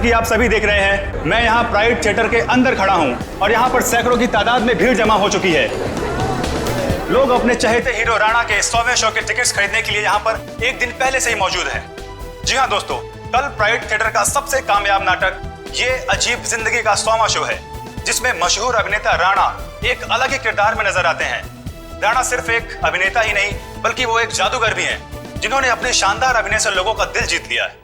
कि आप सभी देख रहे हैं, मैं यहाँ प्राइड थिएटर के अंदर खड़ा हूँ और यहाँ पर सैकड़ों की तादाद में भीड़ जमा हो चुकी है। लोग अपने चहेते हीरो राणा के 100वें शो के टिकट्स खरीदने के लिए यहाँ पर एक दिन पहले से ही मौजूद हैं। जी हाँ दोस्तों, कल प्राइड थिएटर का सबसे कामयाब नाटक ये अजीब जिंदगी का 100वां शो है, जिसमें मशहूर अभिनेता राणा एक अलग ही किरदार में नजर आते हैं। राणा सिर्फ एक अभिनेता ही नहीं, बल्कि वो एक जादूगर भी हैं, जिन्होंने अपने शानदार अभिनय से लोगों का दिल जीत लिया है।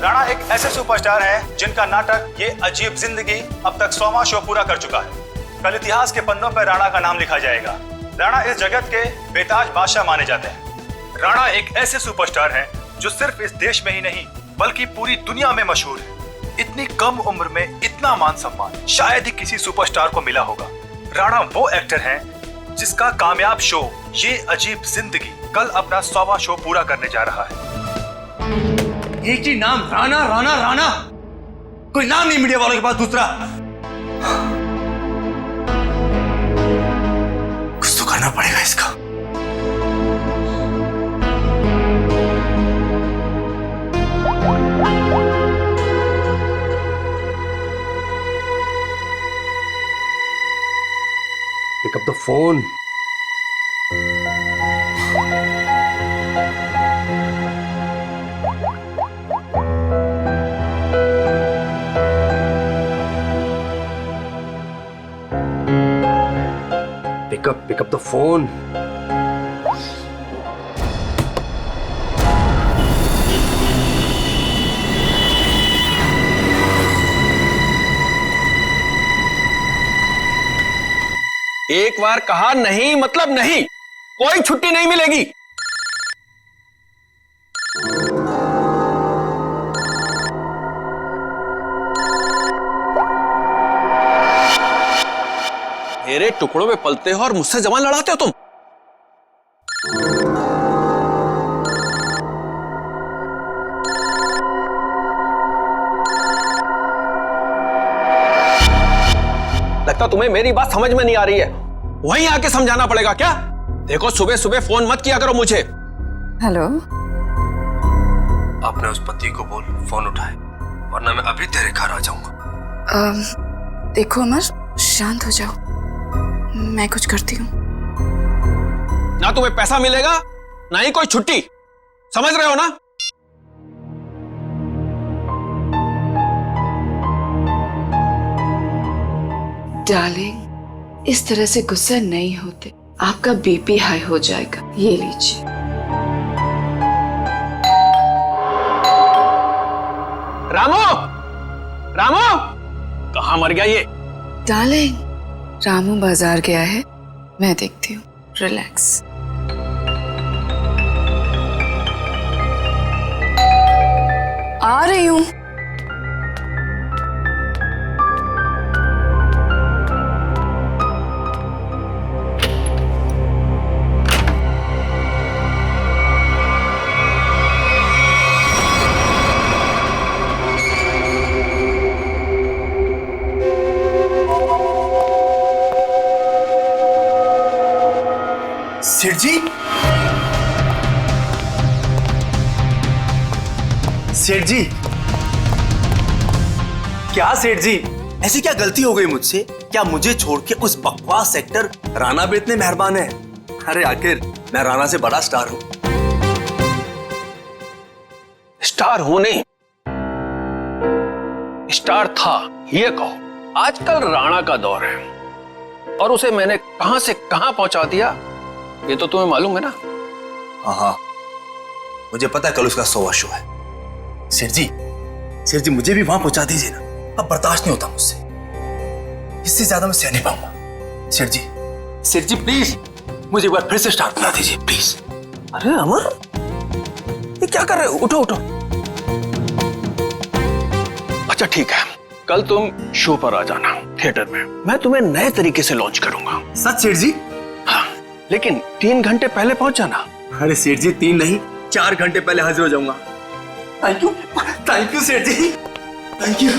राणा एक ऐसे सुपरस्टार हैं जिनका नाटक ये अजीब जिंदगी अब तक 100वां शो पूरा कर चुका है। कल इतिहास के पन्नों पर राणा का नाम लिखा जाएगा। राणा इस जगत के बेताज बादशाह माने जाते हैं। राणा एक ऐसे सुपरस्टार हैं जो सिर्फ इस देश में ही नहीं बल्कि पूरी दुनिया में मशहूर है। इतनी कम उम्र में इतना मान सम्मान शायद ही किसी सुपरस्टार को मिला होगा। राणा वो एक्टर हैं जिसका कामयाब शो ये अजीब जिंदगी कल अपना 100वां शो पूरा करने जा रहा है। एक ही नाम, राणा राणा राणा, कोई नाम नहीं मीडिया वालों के पास दूसरा। कुछ तो करना पड़ेगा इसका। Pick up the phone. Pick up the phone. एक बार कहा नहीं मतलब नहीं, कोई छुट्टी नहीं मिलेगी। मेरे टुकड़ों में पलते हो और मुझसे जबान लड़ाते हो तुम। लगता तुम्हें मेरी बात समझ में नहीं आ रही है, वहीं आके समझाना पड़ेगा क्या? देखो सुबह सुबह फोन मत किया करो मुझे। हेलो, अपने उस पति को बोल फोन उठाए, वरना मैं अभी तेरे घर आ जाऊंगा। देखो अमर, शांत हो जाओ, मैं कुछ करती हूँ। ना तुम्हें पैसा मिलेगा ना ही कोई छुट्टी, समझ रहे हो ना? डार्लिंग, इस तरह से गुस्सा नहीं होते, आपका बीपी हाई हो जाएगा। ये लीजिए। रामू, रामू, कहाँ मर गया ये? डार्लिंग, रामू बाजार गया है, मैं देखती हूँ। रिलैक्स। आ रही हूँ। सेठ जी, सेठ जी, क्या सेठ जी, ऐसी क्या गलती हो गई मुझसे? क्या मुझे छोड़ के उस बकवास एक्टर राणा पे इतने मेहरबान है? अरे आखिर मैं राणा से बड़ा स्टार हूं। स्टार हूं नहीं, स्टार था ये कहो। आजकल राणा का दौर है और उसे मैंने कहां से कहां पहुंचा दिया ये तो तुम्हें मालूम है ना? हाँ, मुझे पता है कल उसका 100वां शो है। सेठ जी मुझे भी वहां पहुंचा दीजिए ना, अब बर्दाश्त नहीं होता मुझसे, इससे ज्यादा मैं सह नहीं पाऊंगा। सेठ जी प्लीज मुझे एक बार फिर से स्टार बना दीजिए प्लीज। अरे अमर, ये क्या कर रहे हो? उठो उठो। अच्छा ठीक है, कल तुम शो पर आ जाना थिएटर में, मैं तुम्हें नए तरीके से लॉन्च करूंगा। सच सेठ जी? हाँ, लेकिन 3 घंटे पहले पहुंच जाना। अरे सेठ जी 3 नहीं 4 घंटे पहले हाजिर हो जाऊंगा। थैंक यू सेठ जी। Thank you.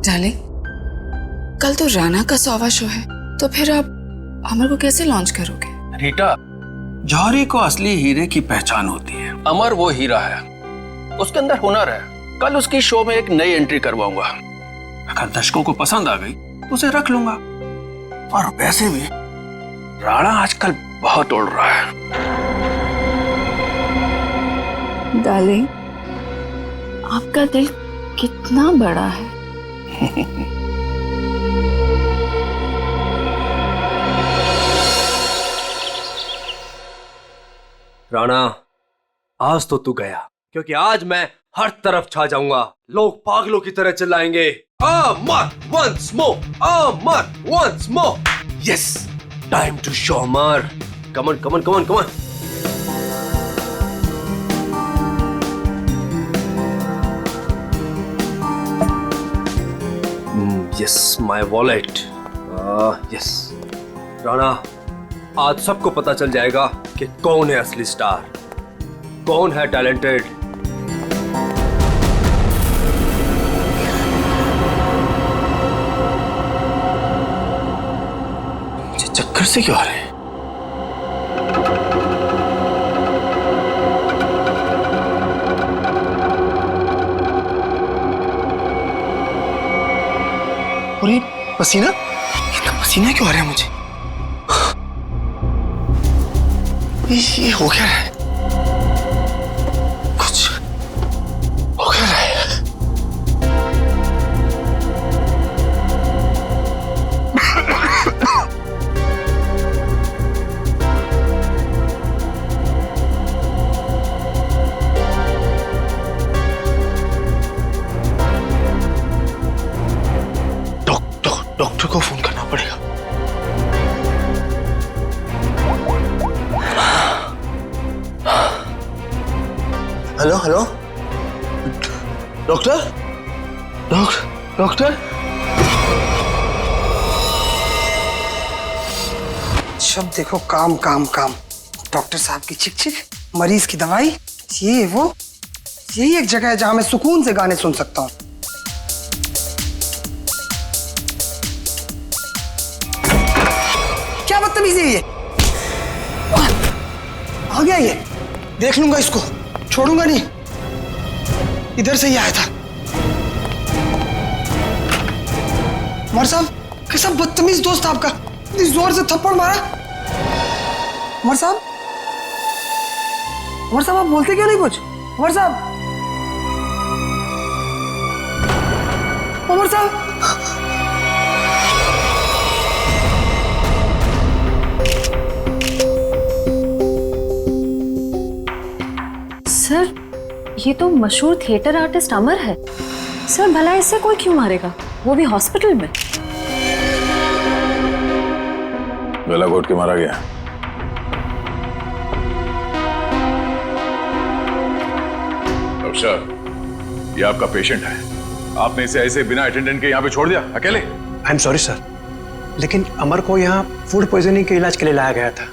डार्लिंग, कल तो राणा का 100वां शो है, तो फिर आप अमर को कैसे लॉन्च करोगे? रीटा, जौहरी को असली हीरे की पहचान होती है। अमर वो हीरा है, उसके अंदर हुनर है। कल उसकी शो में एक नई एंट्री करवाऊंगा। अगर दर्शकों को पसंद आ गई तो उसे रख लूंगा। और वैसे भी राणा आजकल बहुत उड़ रहा है। डार्लिंग, आपका दिल कितना बड़ा है। राणा, आज तो तू गया, क्योंकि आज मैं हर तरफ छा जाऊंगा। लोग पागलों की तरह चिल्लाएंगे, Amar once more, Amar once more. Yes, time to show Amar. Come on come on come on come on. Yes, my wallet. Yes Rana, आज सबको पता चल जाएगा कि कौन है असली स्टार, कौन है टैलेंटेड। मुझे चक्कर से क्यों आ रहे हैं? और ये पसीना, इतना पसीना क्यों आ रहा है मुझे? ये हो क्या रहा है? कुछ हो क्या रहा है? डॉक्टर को फोन करना पड़ेगा। Hello hello, doctor doctor. शब्द देखो, काम काम काम। डॉक्टर साहब की चिक चिक, मरीज की दवाई, ये वो, यही एक जगह है जहां मैं सुकून से गाने सुन सकता हूँ। क्या बदतमीजी है ये? आ गया ये, देख लूंगा इसको, छोड़ूंगा नहीं। इधर से ही आया था। उमर साहब, कैसा बदतमीज दोस्त आपका, इतनी जोर से थप्पड़ मारा। उमर साहब, उमर साहब, आप बोलते क्यों नहीं कुछ? उमर साहब, उमर साहब। सर, ये तो मशहूर थिएटर आर्टिस्ट अमर है। सर, भला इससे कोई क्यों मारेगा, वो भी हॉस्पिटल में। गला घोट के मारा गया। डॉक्टर साहब, ये आपका पेशेंट है, आपने इसे ऐसे बिना अटेंडेंट के यहाँ पे छोड़ दिया अकेले? आई एम सॉरी सर, लेकिन अमर को यहाँ फूड पॉइजनिंग के इलाज के लिए लाया गया था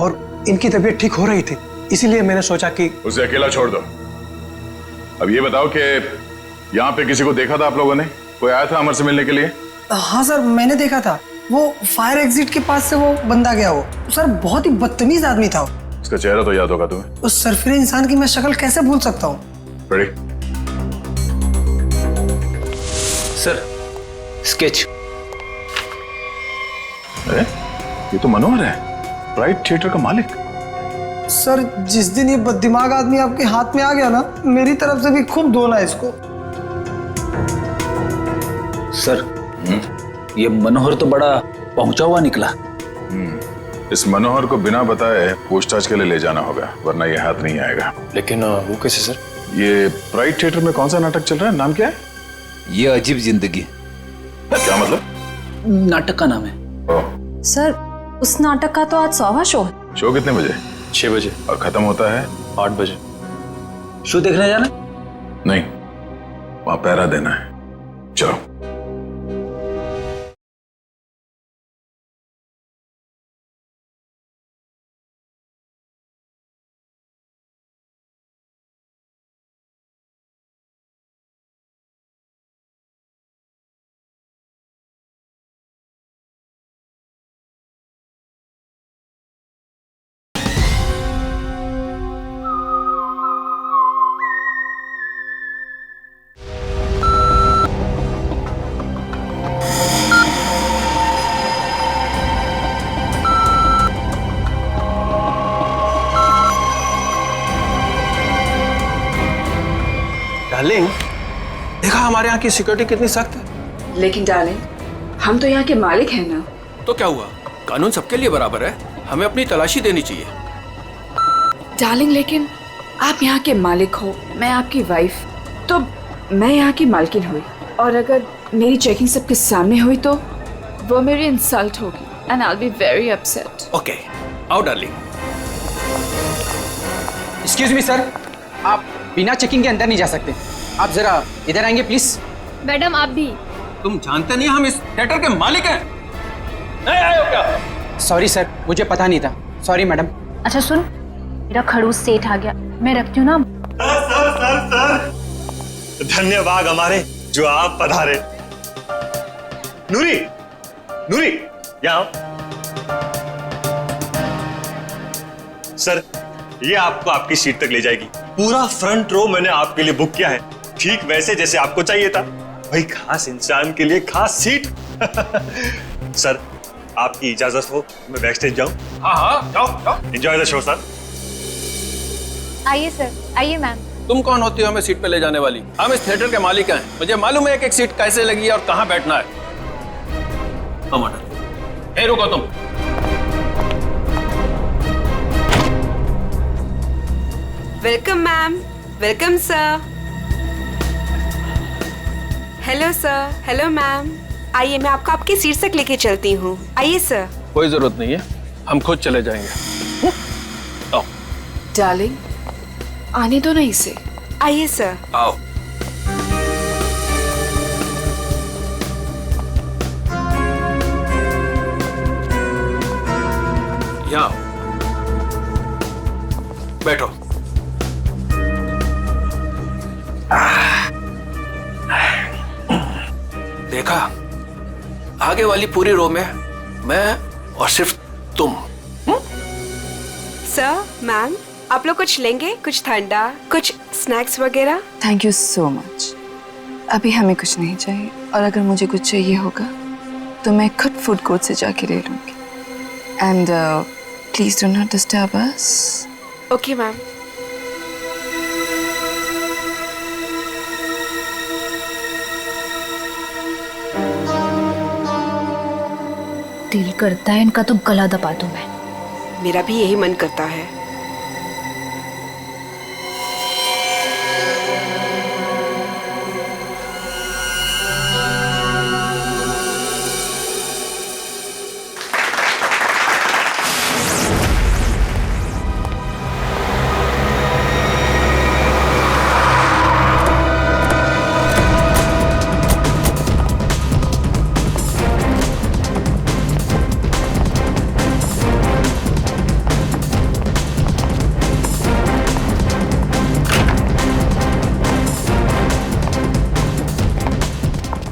और इनकी तबीयत ठीक हो रही थी, इसीलिए मैंने सोचा कि उसे अकेला छोड़ दो। अब ये बताओ कि यहाँ पे किसी को देखा था आप लोगों ने? कोई आया था अमर से मिलने के लिए? हाँ सर, मैंने देखा था। वो फायर एग्जिट के पास से वो बंदा गया। वो सर बहुत ही बदतमीज आदमी था। उसका चेहरा तो याद होगा तुम्हें? उस सरफिरे इंसान की मैं शक्ल कैसे भूल सकता हूँ? रेडी? Sir, sketch. अरे ये तो मनोहर है, प्राइड थिएटर का मालिक। सर, जिस दिन ये बददिमाग आदमी आपके हाथ में आ गया ना, मेरी तरफ से भी खूब धोना है इसको। सर, ये मनोहर तो बड़ा पहुंचा हुआ निकला। इस मनोहर को बिना बताए पूछताछ के लिए ले जाना होगा, वरना ये हाथ नहीं आएगा। लेकिन वो कैसे सर? ये प्राइड थिएटर में कौन सा नाटक चल रहा है, नाम क्या है? ये अजीब जिंदगी। क्या मतलब? नाटक का नाम है। ओह, सर, उस नाटक का तो आज 100वां शो है। शो कितने बजे? 6 बजे। और खत्म होता है? 8 बजे। शो देखने जाना? नहीं, वहां पहरा देना है। चलो। डार्लिंग, देखा हमारे यहाँ की सिक्योरिटी कितनी सख्त है। लेकिन डार्लिंग, हम तो यहाँ के मालिक हैं ना। तो क्या हुआ, कानून सबके लिए बराबर है, हमें अपनी तलाशी देनी चाहिए। डार्लिंग, लेकिन आप यहाँ के मालिक हो, मैं आपकी वाइफ, तो मैं यहाँ की मालकिन हुई, और अगर मेरी चेकिंग सबके सामने हुई तो वो मेरी इंसल्ट होगी and I will be very upset. Okay, आओ डार्लिंग। एक्सक्यूज मी सर, आप बिना चेकिंग के अंदर नहीं जा सकते। आप जरा इधर आएंगे प्लीज। मैडम आप भी। तुम जानते नहीं हम इस थिएटर के मालिक हैं? नहीं आए हो क्या? सॉरी सर, मुझे पता नहीं था। Sorry madam. अच्छा सुन, मेरा खड़ूस सेठ आ गया, मैं रखती हूँ ना। सर धन्यवाद हमारे जो आप पधारे। नूरी, नूरी यहाँ आओ। सर, ये आपको आपकी सीट तक ले जाएगी। पूरा फ्रंट रो मैंने आपके लिए बुक किया है, ठीक वैसे जैसे आपको चाहिए था। भाई खास इंसान के लिए खास सीट। सर, आपकी इजाजत हो मैं बैक स्टेज जाऊं? हाँ हाँ, जाओ जाओ। Enjoy the show sir. आइए सर, आइए मैम। तुम कौन होती हो हमें सीट पे ले जाने वाली? हम इस थिएटर के मालिक हैं, मुझे मालूम है एक एक सीट कैसे लगी है और कहाँ बैठना है। ए रुको तुम। Welcome ma'am, welcome sir. Hello sir, hello ma'am. आइए मैं आपको आपकी सीट तक लेके चलती हूँ। आइए सर। कोई जरूरत नहीं है, हम खुद चले जाएंगे। आओ। डार्लिंग, आने दो ना इसे। आइए सर। आओ। यहाँ आओ। बैठो। देखा, आगे वाली पूरी रो में मैं और सिर्फ तुम। सर, मैम, आप लोग कुछ लेंगे? कुछ ठंडा, कुछ स्नैक्स वगैरह? Thank you so much. अभी हमें कुछ नहीं चाहिए, और अगर मुझे कुछ चाहिए होगा तो मैं खुद फूड कोर्ट से जाके ले लूंगी। And please do not disturb us. Okay ma'am. दिल करता है इनका तो गला दबा दूं मैं। मेरा भी यही मन करता है।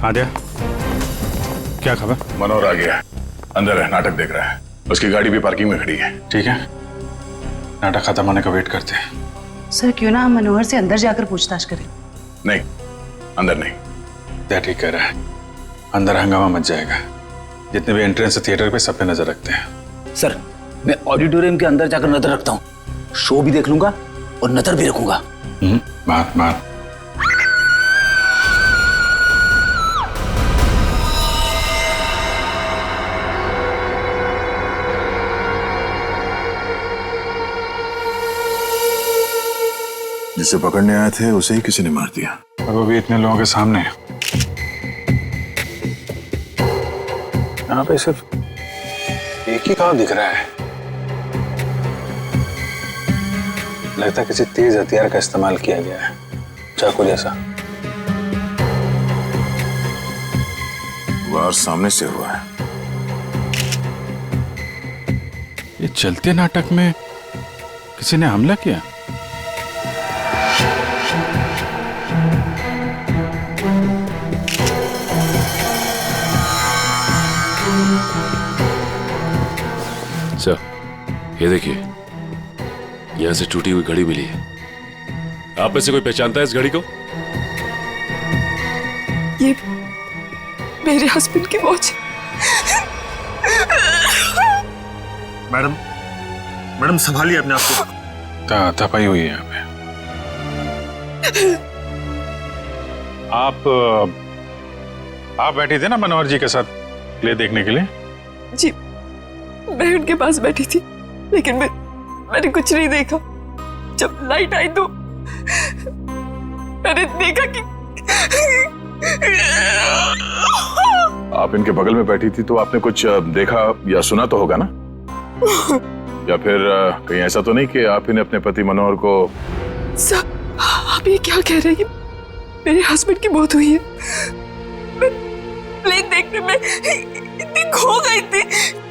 आद्या, क्या खबर? मनोहर आ गया, अंदर है, नाटक देख रहा है। उसकी गाड़ी भी पार्किंग में खड़ी है। ठीक है, नाटक खत्म होने का वेट करते हैं। सर क्यों ना हम मनोहर से अंदर जाकर पूछताछ करें? नहीं, अंदर नहीं। क्या ठीक कह रहा है, अंदर हंगामा मच जाएगा। जितने भी एंट्रेंस थिएटर पे सब पे नजर रखते हैं। सर, मैं ऑडिटोरियम के अंदर जाकर नजर रखता हूँ, शो भी देख लूंगा और नजर भी रखूंगा। बात बात। जिसे पकड़ने आए थे उसे ही किसी ने मार दिया, और वो भी इतने लोगों के सामने। यहाँ पे सिर्फ एक ही काम दिख रहा है। लगता है किसी तेज हथियार का इस्तेमाल किया गया है, चाकू जैसा। वार सामने से हुआ है। ये चलते नाटक में किसी ने हमला किया। सर, ये देखिए, यहां से टूटी हुई घड़ी मिली है। आप में से कोई पहचानता है इस घड़ी को? ये मेरे हस्बैंड की वॉच। मैडम, मैडम संभालिए अपने आप को। तपाई हुई है यहाँ पे। आप बैठी थे ना मनोहर जी के साथ प्ले देखने के लिए? जी, मैं उनके पास बैठी थी, लेकिन मैंने कुछ नहीं देखा। जब लाइट आई तो मैंने देखा कि आप इनके बगल में बैठी थी तो आपने कुछ देखा या सुना तो होगा ना? या फिर कहीं ऐसा तो नहीं कि आप इन्हें अपने पति मनोहर को? सर, आप ये क्या कह रहे हैं? मेरे हस्बैंड की मौत हुई है। मैं प्ले देखने में इतनी खो गई थी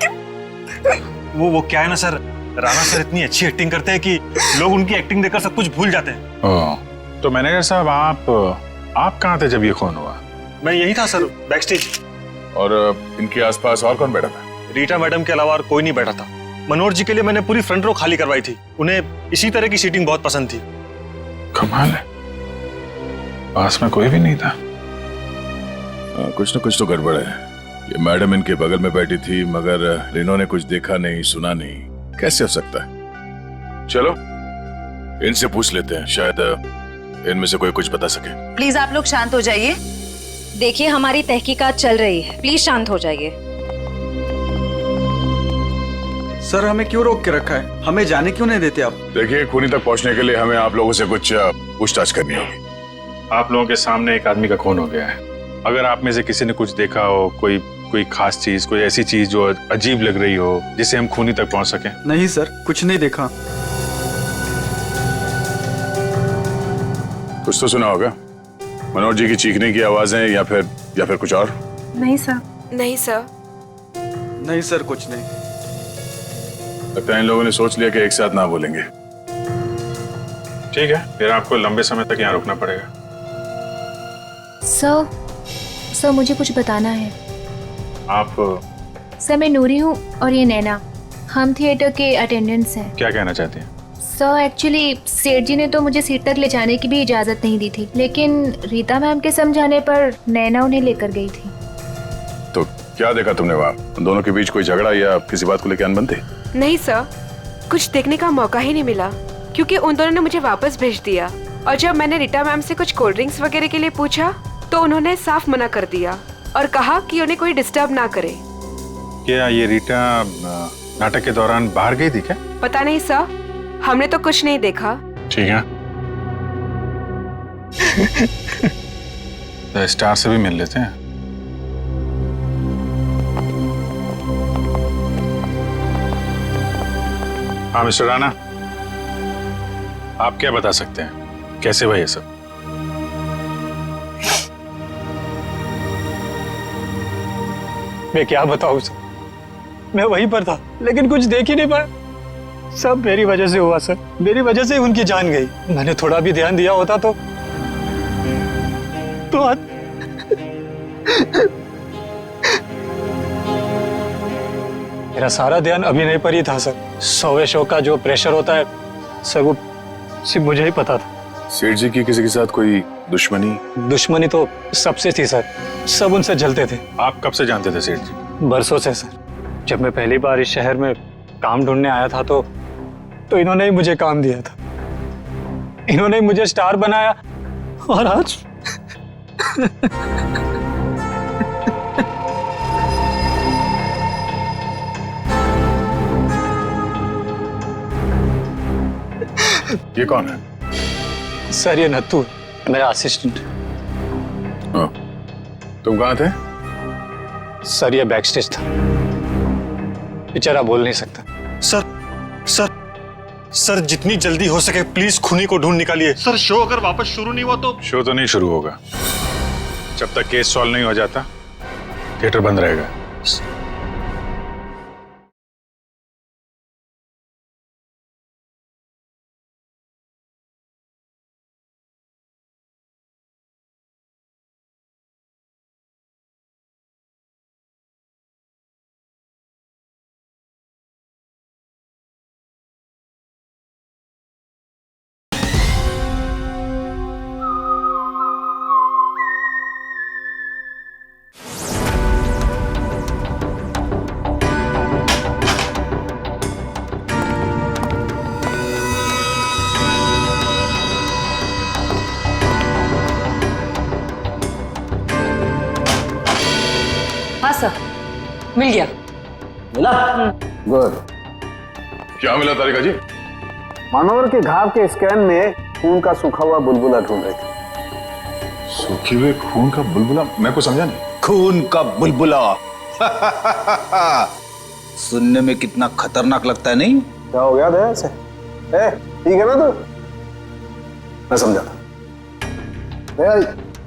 कि वो क्या है ना सर, राणा सर इतनी अच्छी एक्टिंग करते हैं कि लोग उनकी एक्टिंग देखकर सब कुछ भूल जाते हैं। तो मैनेजर साहब, आप कहाँ थे जब ये खून हुआ? मैं यही था सर, बैकस्टेज। और इनके आसपास और कौन बैठा था? रीटा मैडम के अलावा और कोई नहीं बैठा था। मनोहर जी के लिए मैंने पूरी फ्रंट रो खाली करवाई थी। उन्हें इसी तरह की सीटिंग बहुत पसंद थी। कमाल है, पास में कोई भी नहीं था। कुछ न कुछ तो गड़बड़ है। ये मैडम इनके बगल में बैठी थी मगर इन्होंने कुछ देखा नहीं, सुना नहीं, कैसे हो सकता है? चलो इनसे पूछ लेते हैं, शायद इनमें से कोई कुछ बता सके। प्लीज आप लोग शांत हो जाइए। देखिए, हमारी तहकीकात चल रही है, प्लीज शांत हो जाइए। सर, हमें क्यों रोक के रखा है? हमें जाने क्यों नहीं देते आप? देखिए, खूनी तक पहुंचने के लिए हमें आप लोगों से कुछ पूछताछ करनी होगी। आप लोगों के सामने एक आदमी का खून हो गया है। अगर आप में से किसी ने कुछ देखा हो, कोई खास चीज, कोई ऐसी चीज जो अजीब लग रही हो, जिससे हम खूनी तक पहुंच सके। नहीं सर, कुछ नहीं देखा। कुछ तो सुना होगा, मनोहर जी की चीखने की आवाजें या फिर कुछ और? नहीं सर। नहीं सर। नहीं सर, कुछ नहीं। लगता है इन लोगों ने सोच लिया कि एक साथ ना बोलेंगे। ठीक है, फिर आपको लंबे समय तक यहाँ रुकना पड़ेगा। सर, मुझे कुछ बताना है। आप? सर, मैं नूरी हूँ और ये नैना, हम थिएटर के अटेंडेंट्स हैं। क्या कहना चाहती हैं? सर, एक्चुअली सेठ जी ने तो मुझे सीट तक ले जाने की भी इजाजत नहीं दी थी, लेकिन रीता मैम के समझाने पर नैना उन्हें लेकर गई थी। तो क्या देखा तुमने वहाँ? दोनों के बीच कोई झगड़ा या किसी बात को लेकर अनबन थी? नहीं सर, कुछ देखने का मौका ही नहीं मिला क्योंकि उन दोनों ने मुझे वापस भेज दिया। और जब मैंने रीटा मैम से कुछ कोल्ड ड्रिंक्स वगैरह के लिए पूछा तो उन्होंने साफ मना कर दिया और कहा कि उन्हें कोई डिस्टर्ब ना करे। क्या ये रीटा नाटक के दौरान बाहर गई थी क्या? पता नहीं सर, हमने तो कुछ नहीं देखा। ठीक है, तो स्टार से भी मिल लेते हैं। हाँ मिस्टर राणा, आप क्या बता सकते हैं, कैसे हुआ ये सब? मैं क्या बताऊं सर, मैं वहीं पर था लेकिन कुछ देख ही नहीं पाया। सब मेरी वजह से हुआ सर, मेरी वजह से उनकी जान गई। मैंने थोड़ा भी ध्यान दिया होता तो आज मेरा सारा ध्यान अभिनय पर ही था सर। 100वें शो का जो प्रेशर होता है सर, वो सिर्फ मुझे ही पता था। सेठ जी की किसी के साथ कोई दुश्मनी? दुश्मनी तो सबसे थी सर, सब उनसे जलते थे। आप कब से जानते थे सेठ जी? बरसों से सर। जब मैं पहली बार इस शहर में काम ढूंढने आया था तो इन्होंने ही मुझे काम दिया था, इन्होंने ही मुझे स्टार बनाया और आज ये कौन है? सर, ये नत्थू मेरा असिस्टेंट। तुम कहाँ थे? सर, ये बैकस्टेज था, बेचारा बोल नहीं सकता। सर जितनी जल्दी हो सके प्लीज खूनी को ढूंढ निकालिए। सर, शो अगर वापस शुरू नहीं हुआ तो? शो तो नहीं शुरू होगा जब तक केस सॉल्व नहीं हो जाता, थिएटर बंद रहेगा। मिल गया। मिला? गुड। क्या मिला तारिका जी? मनोहर के घाव के स्कैन में खून का सूखा हुआ बुलबुला ढूंढ रहे थे। सूखे हुए खून का बुलबुला? मैं कुछ समझा नहीं। खून का बुलबुला। सुनने में कितना खतरनाक लगता है, नहीं? क्या हो गया दया से? ठीक है ना तू? मैं समझा था। दया,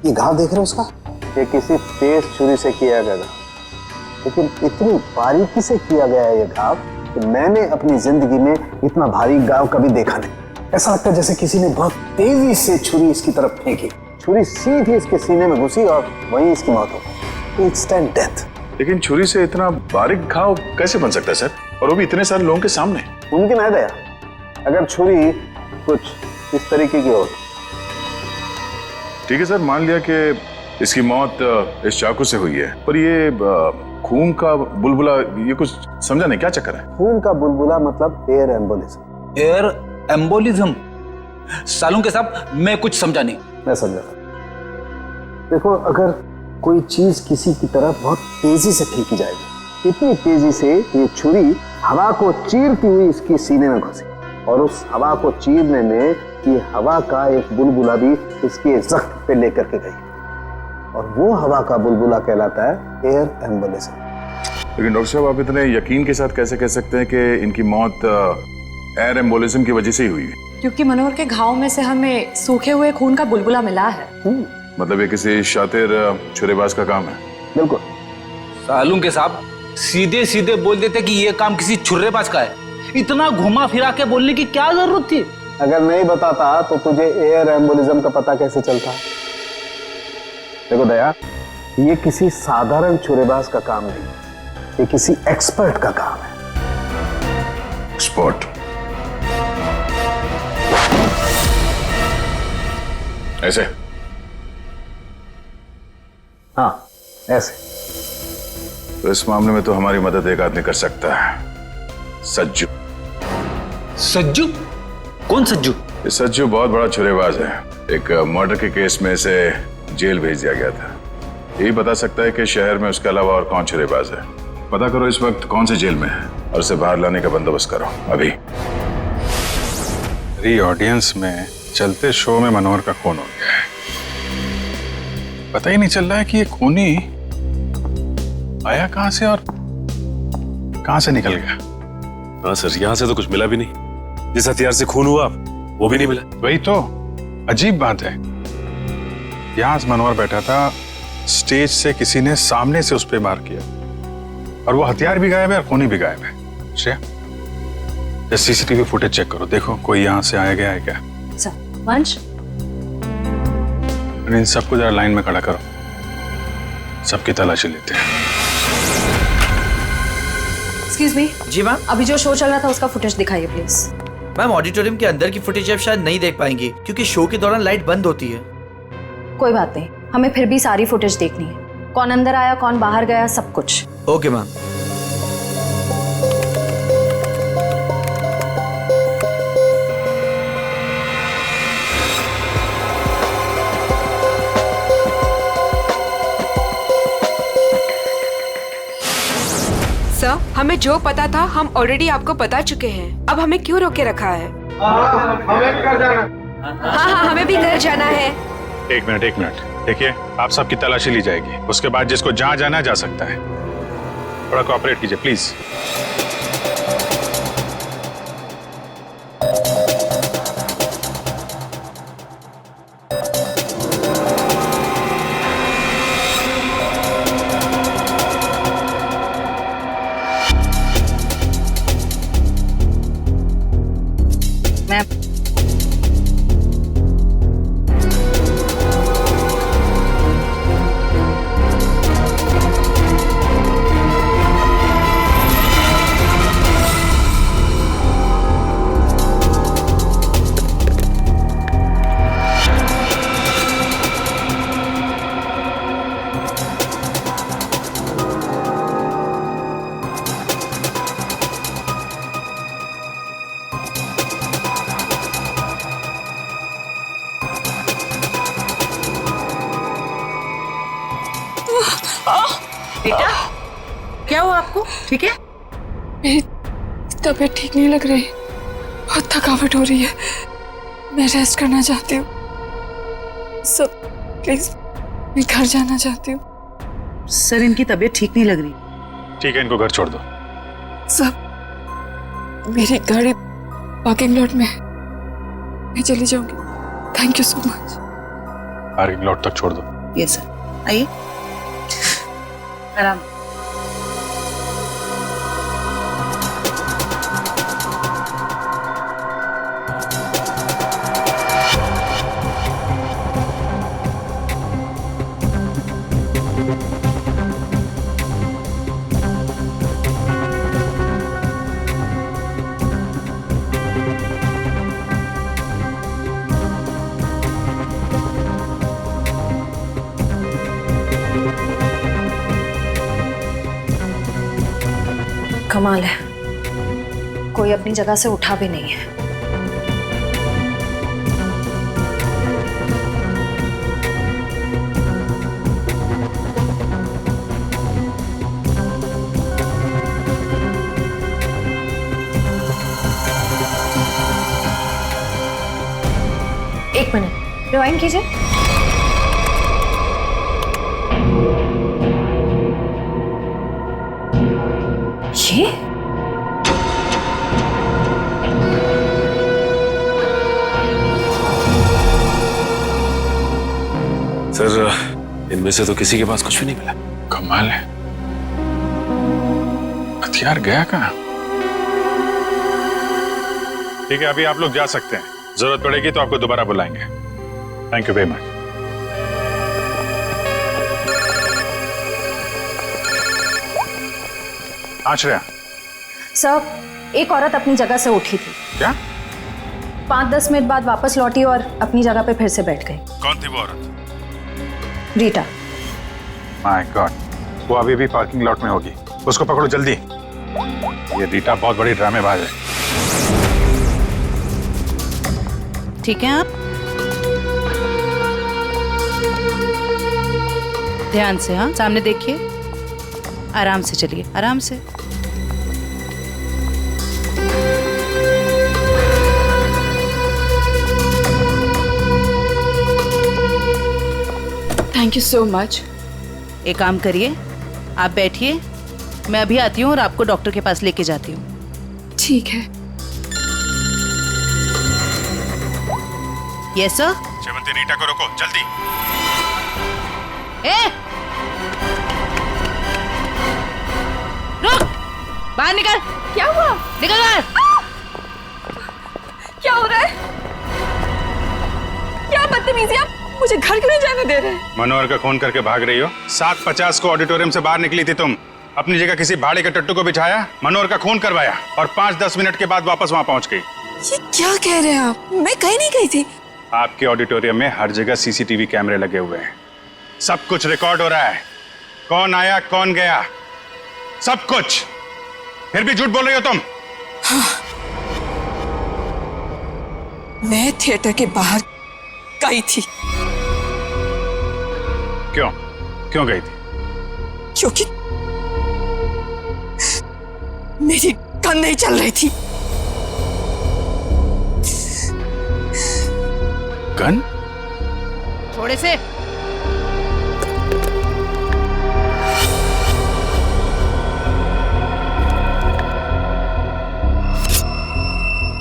ये घाव देख रहे हो उसका? ये किसी तेज छुरी से किया गया था, लेकिन इतनी बारीकी से किया गया है ये घाव कि मैंने अपनी जिंदगी में इतना भारी घाव कभी देखा नहीं। ऐसा लगता है जैसे किसी ने बहुत तेजी से छुरी इसकी तरफ फेंकी, छुरी सीधी इसके सीने में घुसी और वहीं इसकी मौत हो गई। Instant death. लेकिन छुरी से इतना बारीक घाव कैसे बन सकता है सर, और वो भी इतने सारे लोगों के सामने? मुमकिन है दया, अगर छुरी कुछ इस तरीके की हो। ठीक है सर, मान लिया कि इसकी मौत इस चाकू से हुई है, पर ये खून का बुलबुला, ये कुछ समझा नहीं, क्या चक्कर है? खून का बुलबुला मतलब एयर एम्बोलिज्म। Air embolism? सालूं के साहब, मैं कुछ समझा नहीं। मैं समझा। देखो, अगर कोई चीज किसी की तरफ बहुत तेजी से फेंकी जाएगी, इतनी तेजी से ये छुरी हवा को चीरती हुई इसकी सीने में घुसी, और उस हवा को चीरने में ये हवा का एक बुलबुला भी इसके जख्म पे लेकर के गई, और वो हवा का बुलबुला कहलाता है एयर एम्बोलिज्म। लेकिन डॉक्टर साहब, आप इतने यकीन के साथ कैसे कह सकते हैं कि इनकी मौत एयर एम्बोलिज्म की वजह से ही हुई है? क्योंकि मनोहर के घाव में से हमें सूखे हुए खून का बुलबुला मिला है। मतलब ये किसी शातिर छुरेबाज का काम है? बिल्कुल। सालूं के साहब सीधे सीधे बोल देते कि ये काम किसी छुर्रेबाज का है, इतना घुमा फिरा के बोलने की क्या जरूरत थी? अगर नहीं बताता तो तुझे एयर एम्बोलिज्म का पता कैसे चलता? देखो दया, ये किसी साधारण छुरेबाज का काम नहीं, ये किसी एक्सपर्ट का काम है। एक्सपर्ट? ऐसे? हाँ, ऐसे। तो इस मामले में तो हमारी मदद एक आदमी कर सकता है, सज्जू। सज्जू? कौन सज्जू? ये सज्जू बहुत बड़ा छुरेबाज है। एक मर्डर के केस में इसे जेल भेज दिया गया था। यही बता सकता है कि शहर में उसके अलावा और कौन छुरेबाज है। पता करो इस वक्त कौन से जेल में है और उसे बाहर लाने का बंदोबस्त करो अभी। ऑडियंस में चलते शो में मनोहर का खून हो गया है। पता ही नहीं चल रहा है कि ये खूनी आया कहां से और कहां से निकल गया। हाँ सर, यहाँ से तो कुछ मिला भी नहीं। जिस हथियार से खून हुआ वो भी नहीं मिला। वही तो अजीब बात है। यहां मनोहर बैठा था, स्टेज से किसी ने सामने से उस पर वार किया, और वो हथियार भी गायब है और खूनी भी गायब है। श्रेया, सीसीटीवी फुटेज चेक करो, देखो कोई यहां से आया गया है क्या। सर, वंश, इन सबको जरा लाइन में खड़ा करो, सबकी तलाशी लेते हैं। Excuse me. जी मैम। अभी जो शो चल रहा था उसका फुटेज दिखाइए प्लीज। मैम, ऑडिटोरियम के अंदर की फुटेज आप शायद नहीं देख पाएंगे क्योंकि शो के दौरान लाइट बंद होती है। कोई बात नहीं, हमें फिर भी सारी फुटेज देखनी है। कौन अंदर आया, कौन बाहर गया, सब कुछ। Okay ma'am. सर, हमें जो पता था हम ऑलरेडी आपको बता चुके हैं। अब हमें क्यों रोके रखा है? हमें घर जाना। हाँ, हमें भी घर जाना है। एक मिनट देखिए, आप सबकी तलाशी ली जाएगी, उसके बाद जिसको जहां जाना है जा सकता है। थोड़ा कोऑपरेट कीजिए प्लीज। क्या हुआ आपको? ठीक है? मेरी तबीयत ठीक नहीं लग रही, बहुत थकावट हो रही है, मैं रेस्ट करना चाहती हूँ। सब प्लीज, मैं घर जाना चाहती हूँ। सर, इनकी तबीयत ठीक नहीं लग रही। ठीक है, इनको घर छोड़ दो। सब, मेरी गाड़ी पार्किंग लॉट में है, मैं चली जाऊंगी। Thank you so much. Parking lot तक छोड़ दो। यस सर, आइए आराम। कमाल है, कोई अपनी जगह से उठा भी नहीं है। एक मिनट, रिवाइंड कीजिए। ये सर, इनमें से तो किसी के पास कुछ भी नहीं मिला। कमाल है, हथियार गया कहाँ? ठीक है, अभी आप लोग जा सकते हैं। जरूरत पड़ेगी तो आपको दोबारा बुलाएंगे। Thank you very much. Ashraya. Sir, एक औरत अपनी जगह से उठी थी। क्या? 5-10 मिनट बाद वापस लौटी और अपनी जगह पे फिर से बैठ गई। कौन थी वो औरत? रीटा। माय गॉड, वो अभी भी पार्किंग लॉट में होगी। उसको पकड़ो जल्दी। ये रीटा बहुत बड़ी ड्रामेबाज है। ठीक है, आप ध्यान से, हाँ, सामने देखिए, आराम से चलिए, आराम से। Thank you so much. एक काम करिए, आप बैठिए, मैं अभी आती हूँ और आपको डॉक्टर के पास लेके जाती हूँ। ठीक है। Yes sir. शेवंती, रीटा को रोको जल्दी। ए! रुक! बाहर निकल। क्या हुआ? निकल बाहर। क्या हो रहा है? क्या बदतमीजी, आप मुझे घर क्यों नहीं जाने दे रहे? मनोहर का खून करके भाग रही हो। 7:50 को ऑडिटोरियम से बाहर निकली थी तुम। अपनी जगह किसी भाड़े के टट्टू को बिठाया, मनोहर का खून करवाया और 5-10 मिनट के बाद वापस वहां पहुंच गई। ये क्या कह रहे हैं आप? मैं कहीं नहीं गई थी। आपके ऑडिटोरियम में हर जगह सीसीटीवी कैमरे लगे हुए हैं। सब कुछ रिकॉर्ड हो रहा है। कौन आया, कौन गया, सब कुछ। फिर भी झूठ बोल रही हो तुम। हाँ। मैं थिएटर के बाहर गई थी। क्यों? क्यों गई थी? क्योंकि मेरी गन नहीं चल रही थी। गन? थोड़े से।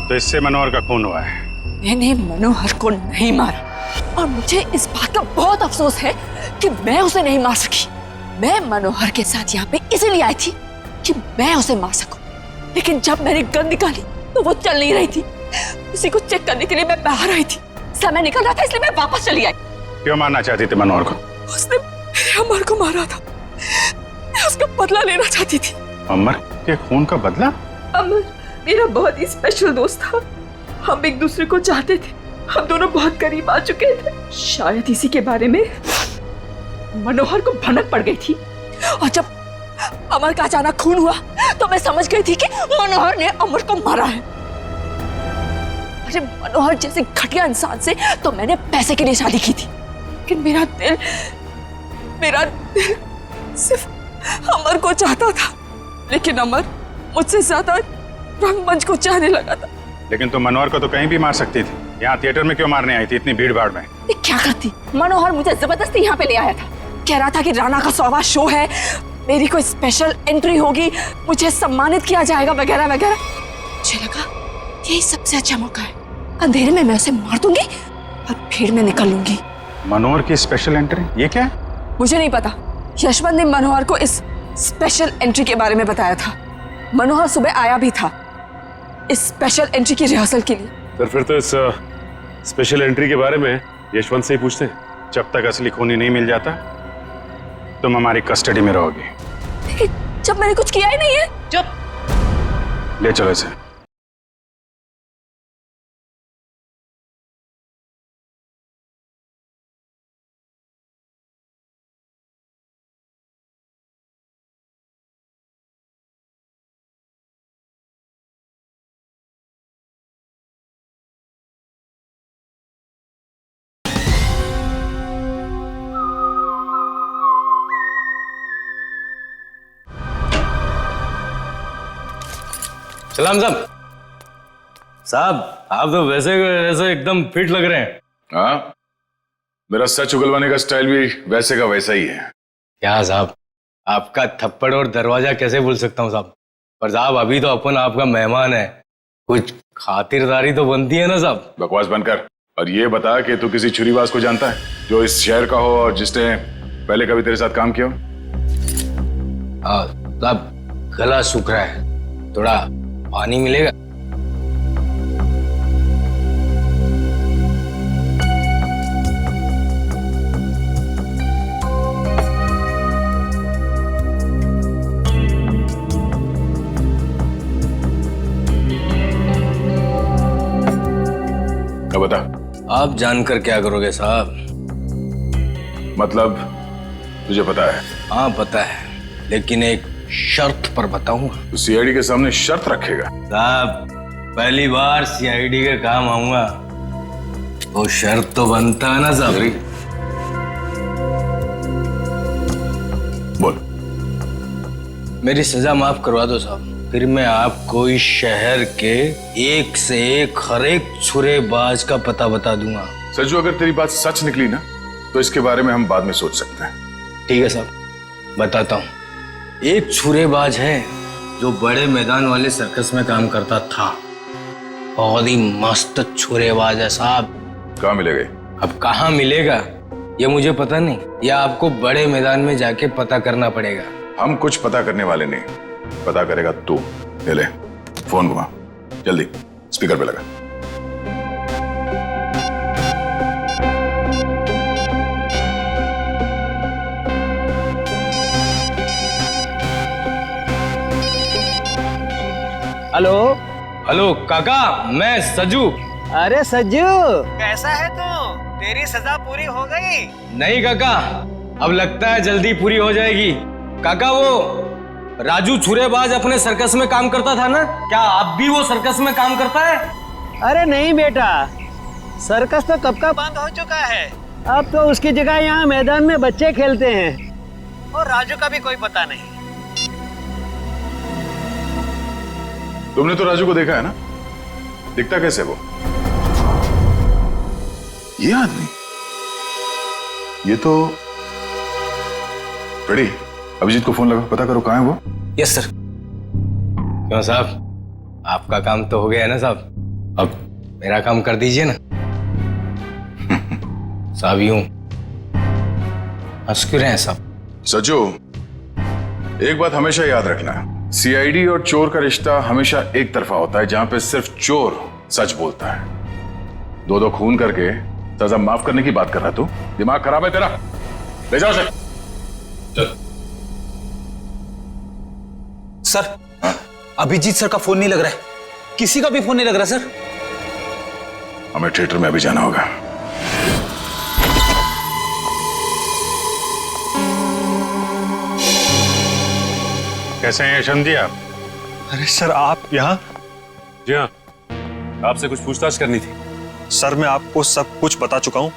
तो इससे मनोहर का खून हुआ है। मैंने मनोहर को नहीं मारा और मुझे इस बात का बहुत अफसोस है कि मैं उसे नहीं मार सकी। मैं मनोहर के साथ यहाँ पे इसलिए आई थी कि मैं उसे मार सकूं। लेकिन जब मैंने गन निकाली तो वो चल नहीं रही थी। उसी को चेक करने के लिए मैं बाहर आई थी। समय निकल रहा था इसलिए मैं वापस चली आई। क्यों मारना चाहती थी मनोहर को? उसने मेरे अमर को मारा था, मैं उसका बदला लेना चाहती थी। अमर के खून का बदला? अमर मेरा बहुत ही स्पेशल दोस्त था। हम एक दूसरे को चाहते थे, हम दोनों बहुत करीब आ चुके थे। शायद इसी के बारे में मनोहर को भनक पड़ गई थी और जब अमर का अचानक खून हुआ तो मैं समझ गई थी कि मनोहर ने अमर को मारा है। अरे मनोहर जैसे घटिया इंसान से तो मैंने पैसे के लिए शादी की थी, लेकिन मेरा दिल सिर्फ अमर को चाहता था। लेकिन अमर मुझसे ज्यादा रंगमंच को चाहने लगा था। लेकिन तुम मनोहर को तो कहीं भी मार सकती थी, यहाँ थिएटर में क्यों मारने आई थी इतनी भीड़ भाड़ में? ये क्या करती? मनोहर मुझे जबरदस्ती यहाँ पे ले आया था। कह रहा था कि राणा का 100वां शो है, मेरी कोई स्पेशल एंट्री होगी, मुझे सम्मानित किया जाएगा वगैरह वगैरह। मुझे लगा यही सबसे अच्छा मौका है, अंधेरे में मैं उसे मार दूंगी और भीड़ में निकल लूंगी। मनोहर की स्पेशल एंट्री, ये क्या है? मुझे नहीं पता, यशवंत ने मनोहर को इस स्पेशल एंट्री के बारे में बताया था। मनोहर सुबह आया भी था इस स्पेशल एंट्री की रिहर्सल के लिए। सर फिर तो इस स्पेशल एंट्री के बारे में यशवंत से ही पूछते हैं। जब तक असली खूनी नहीं मिल जाता तुम हमारी कस्टडी में रहोगी। लेकिन जब मैंने कुछ किया ही नहीं है। चुप, ले चलो इसे। सलाम साहब। साहब आप तो वैसे वैसे एकदम फिट लग रहे हैं। हाँ, मेरा सच उगलवाने का स्टाइल भी वैसे का वैसा ही है। क्या साहब, आपका थप्पड़ और दरवाजा कैसे भूल सकता हूँ साहब। पर साहब अभी तो अपन आपका मेहमान है, कुछ खातिरदारी तो बनती है ना साहब। बकवास बंद कर और ये बता कि तू किसी छुरीबाज को जानता है जो इस शहर का हो और जिसने पहले कभी तेरे साथ काम किया हो? हाँ साहब, गला सूख रहा है, थोड़ा पानी मिलेगा? अब बता। आप जानकर क्या करोगे साहब? मतलब तुझे पता है? हाँ पता है, लेकिन एक शर्त पर बताऊंगा। तो सीआईडी के सामने शर्त रखेगा? साहब पहली बार सीआईडी के काम आऊंगा, वो शर्त तो बनता है ना साहब। बोल। मेरी सजा माफ करवा दो साहब, फिर मैं आपको इस शहर के एक से एक हर एक छुरेबाज का पता बता दूंगा। सज्जू, अगर तेरी बात सच निकली ना तो इसके बारे में हम बाद में सोच सकते हैं। ठीक है साहब, बताता हूँ। एक छुरेबाज है जो बड़े मैदान वाले सर्कस में काम करता था, बहुत ही मस्त छुरेबाज है साहब। कहाँ मिलेगा? अब कहाँ मिलेगा ये मुझे पता नहीं, या आपको बड़े मैदान में जाके पता करना पड़ेगा। हम कुछ पता करने वाले नहीं, पता करेगा तू। ले फोन घुमा, जल्दी स्पीकर पे लगा। हेलो हेलो काका, मैं सज्जू। अरे सज्जू, कैसा है तू? तेरी सजा पूरी हो गई? नहीं काका, अब लगता है जल्दी पूरी हो जाएगी। काका वो राजू छुरेबाज अपने सर्कस में काम करता था ना, क्या आप भी वो सर्कस में काम करता है? अरे नहीं बेटा, सर्कस तो कब का बंद हो चुका है। अब तो उसकी जगह यहाँ मैदान में बच्चे खेलते हैं और राजू का भी कोई पता नहीं। तुमने तो राजू को देखा है ना, दिखता कैसे वो? ये आदमी, ये तो रेडी। अभिजीत को फोन लगा, पता करो कहाँ है वो। Yes sir. क्यों साहब, आपका काम तो हो गया है ना साहब, अब मेरा काम कर दीजिए ना। साहब यूं हंस क्यों रहे हैं साहब? सज्जू, एक बात हमेशा याद रखना, सीआईडी और चोर का रिश्ता हमेशा एक तरफा होता है, जहां पे सिर्फ चोर सच बोलता है। दो खून करके सजा माफ करने की बात कर रहा तू? दिमाग खराब है तेरा? ले जाओ सर। चल। सर, अभिजीत सर का फोन नहीं लग रहा है, किसी का भी फोन नहीं लग रहा सर। हमें थिएटर में अभी जाना होगा। कैसे हैं यशवंत जी आप? अरे सर, आप यहाँ? जी हाँ, आपसे कुछ पूछताछ करनी थी। सर, मैं आपको सब कुछ बता चुका हूँ,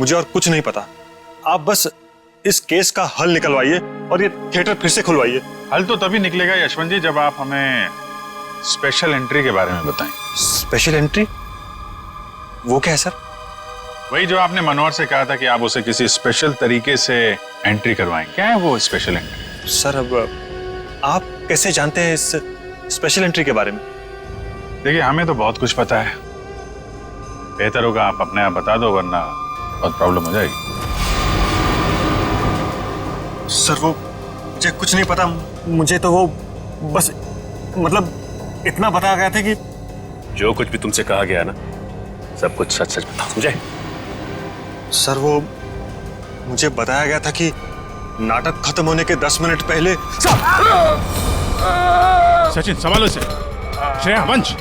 मुझे और कुछ नहीं पता। आप बस इस केस का हल निकलवाइए और ये थिएटर फिर से खुलवाइए। हल तो तभी निकलेगा यशवंत जी जब आप हमें स्पेशल एंट्री के बारे में बताएं। Special entry? वो क्या है सर? वही जो आपने मनोहर से कहा था कि आप उसे किसी स्पेशल तरीके से एंट्री करवाएं। क्या है वो स्पेशल एंट्री? सर अब आप कैसे जानते हैं इस स्पेशल एंट्री के बारे में? देखिए हमें तो बहुत कुछ पता है, बेहतर होगा आप अपने आप बता दो वरना बहुत प्रॉब्लम हो जाएगी। सर वो मुझे कुछ नहीं पता, मुझे तो वो बस मतलब इतना बताया गया था कि जो कुछ भी तुमसे कहा गया ना सब कुछ सच सच बताओ, समझे? सर वो मुझे बताया गया था कि नाटक खत्म होने के 10 मिनट पहले सचिन संभालो से। श्रेया वंश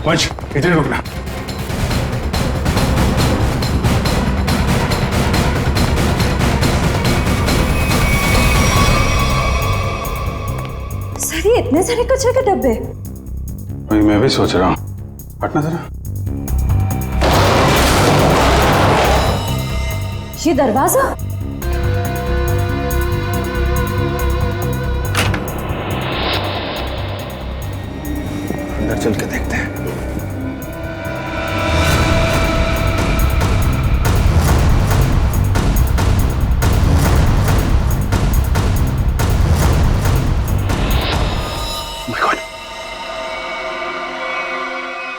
वंश इधर रुकना। सर ये इतने सारे कचरे के डब्बे। वही मैं भी सोच रहा हूँ, हटना जरा। ये दरवाजा अंदर चल के देखते हैं।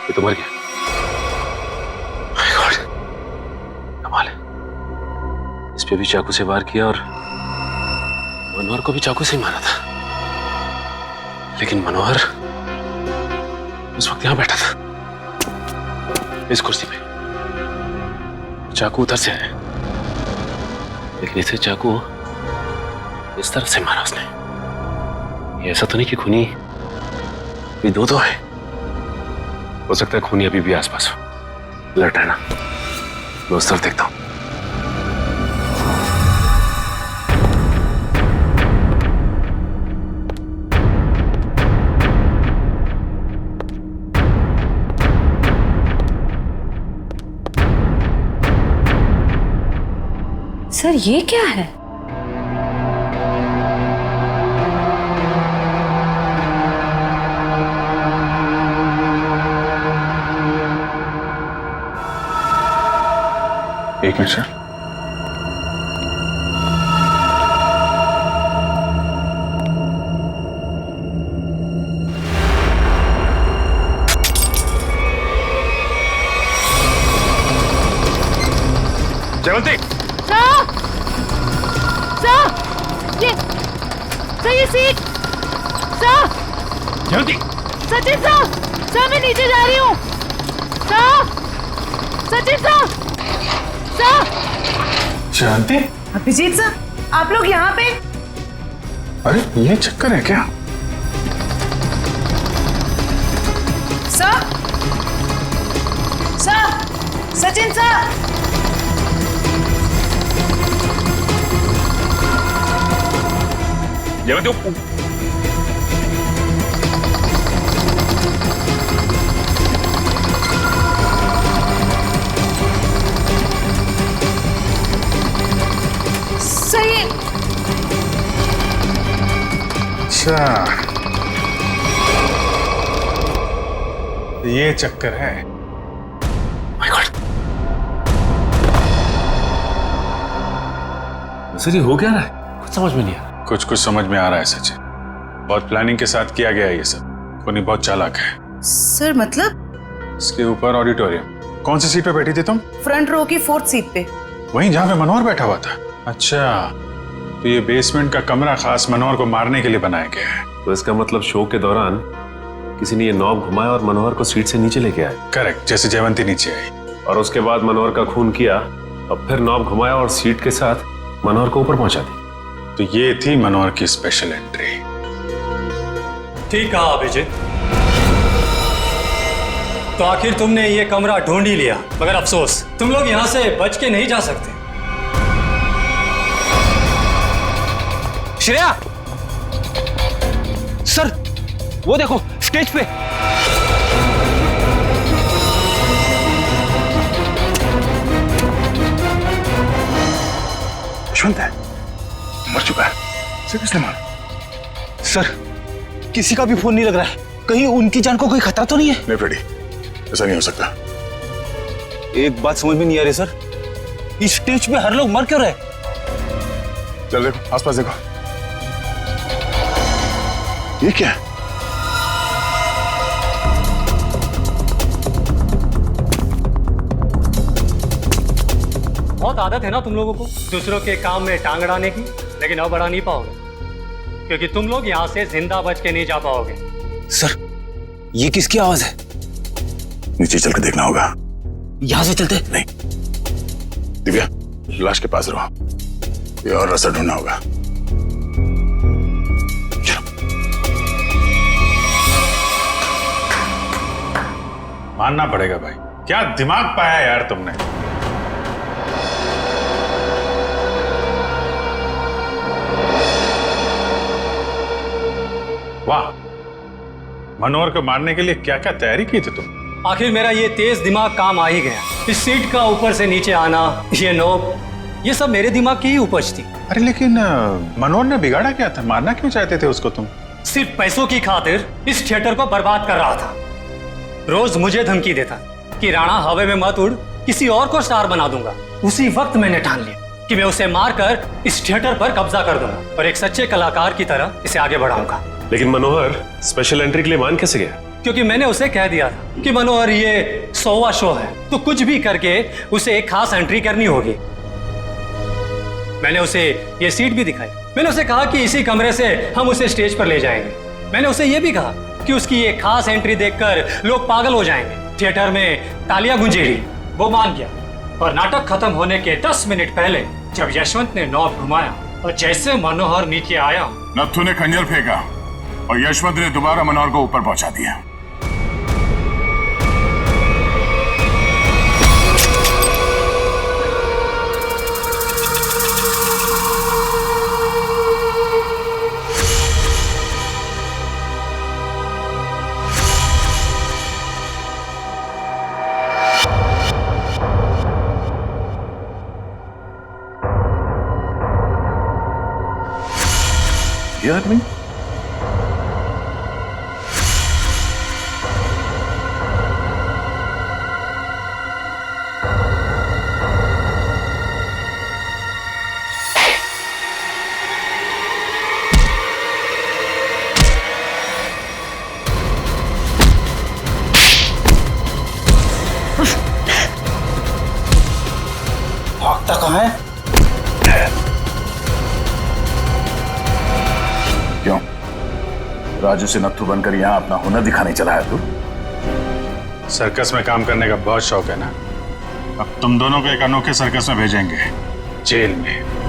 ये तो मर गया। कमाल है, इस पे भी चाकू से वार किया और मनोहर को भी चाकू से ही मारा था, लेकिन मनोहर उस वक्त यहां बैठा था इस कुर्सी पे। चाकू उधर से है, लेकिन इसे चाकू इस तरफ से मारा उसने। ये ऐसा तो नहीं कि खूनी कोई दो है, हो सकता है खूनी अभी भी आसपास हो। लट है ना, मैं उस तरफ देखता हूं। सर ये क्या है? एक मिनट सर। जयवंती ये सीट जयवंती। सचिन सर मैं नीचे जा रही हूँ। सचिन सर जयवंती। अभिजीत सर आप लोग यहाँ पे? अरे ये चक्कर है क्या? सर सचिन सर जयवंती सही। अच्छा ये चक्कर है। सर ये हो क्या रहा है? कुछ समझ में नहीं आ रहा। कुछ समझ में आ रहा है सचिन, बहुत प्लानिंग के साथ किया गया है ये सब। कोनी बहुत चालाक है। सर मतलब? इसके ऊपर ऑडिटोरियम। कौन सी सीट पे बैठी थी तुम? फ्रंट रो की 4th सीट पे। वहीं जहाँ पे मनोहर बैठा हुआ था? अच्छा तो ये बेसमेंट का कमरा खास मनोहर को मारने के लिए बनाया गया है। तो इसका मतलब शो के दौरान किसी ने ये नॉब घुमाया और मनोहर को सीट से नीचे लेके आया। करेक्ट, जैसे जयवंती नीचे आई और उसके बाद मनोहर का खून किया और फिर नॉब घुमाया और सीट के साथ मनोहर को ऊपर पहुंचा दी। तो ये थी मनोहर की स्पेशल एंट्री। ठीक कहा अभिजीत। तो आखिर तुमने ये कमरा ढूंढ ही लिया, मगर अफसोस तुम लोग यहाँ से बच के नहीं जा सकते। श्रेया सर, वो देखो स्टेज पे। यशवंत है, मर चुका है। इसे किसने मारा? सर, किसी का भी फोन नहीं लग रहा है। कहीं उनकी जान को कोई खतरा तो नहीं है? नहीं फ्रेडी, ऐसा नहीं हो सकता। एक बात समझ में नहीं आ रही सर, इस स्टेज पे हर लोग मर क्यों रहे? चल देखो, आसपास देखो। ये क्या है? बहुत आदत है ना तुम लोगों को दूसरों के काम में टांग अड़ाने की, लेकिन अब अड़ा नहीं पाओगे क्योंकि तुम लोग यहाँ से जिंदा बच के नहीं जा पाओगे। सर, ये किसकी आवाज है? नीचे चल के देखना होगा। यहां से चलते? नहीं, दिव्या लाश के पास रहो, ये और रास्ता ढूंढना होगा। मानना पड़ेगा भाई, क्या दिमाग पाया यार तुमने। वाह, मनोहर को मारने के लिए क्या क्या तैयारी की थी तुम? आखिर मेरा ये तेज दिमाग काम आ ही गया। इस सीट का ऊपर से नीचे आना, ये नोक, ये सब मेरे दिमाग की ही उपज थी। अरे लेकिन मनोहर ने बिगाड़ा क्या था? मारना क्यों चाहते थे उसको तुम? सिर्फ पैसों की खातिर इस थिएटर को बर्बाद कर रहा था। रोज मुझे धमकी देता कि राणा हवा में मत उड़, किसी और को स्टार बना दूंगा। उसी वक्त मैंने ठान लिया कि मैं उसे मारकर इस थिएटर पर कब्जा कर दूंगा और एक सच्चे कलाकार की तरह इसे आगे बढ़ाऊंगा। लेकिन मनोहर स्पेशल एंट्री के लिए मान कैसे गया? क्योंकि मैंने उसे कह दिया था कि मनोहर ये 100वां शो है, तो कुछ भी करके उसे एक खास एंट्री करनी होगी। मैंने उसे ये सीट भी दिखाई। मैंने उसे कहा कि इसी कमरे से हम उसे स्टेज पर ले जाएंगे। मैंने उसे ये भी कहा कि उसकी ये खास एंट्री देखकर लोग पागल हो जाएंगे, थिएटर में तालियां गूंजेगी। वो मान गया और नाटक खत्म होने के 10 मिनट पहले जब यशवंत ने नॉब घुमाया और जैसे मनोहर नीचे आया, नत्थु ने खंजर फेंका और यशवंत ने दोबारा मनोहर को ऊपर पहुंचा दिया। ये आदमी भागता कहाँ है? क्यों? राजू से नत्थु बनकर यहाँ अपना हुनर दिखाने चला है तू? सर्कस में काम करने का बहुत शौक है ना? अब तुम दोनों को एक अनोखे सर्कस में भेजेंगे, जेल में।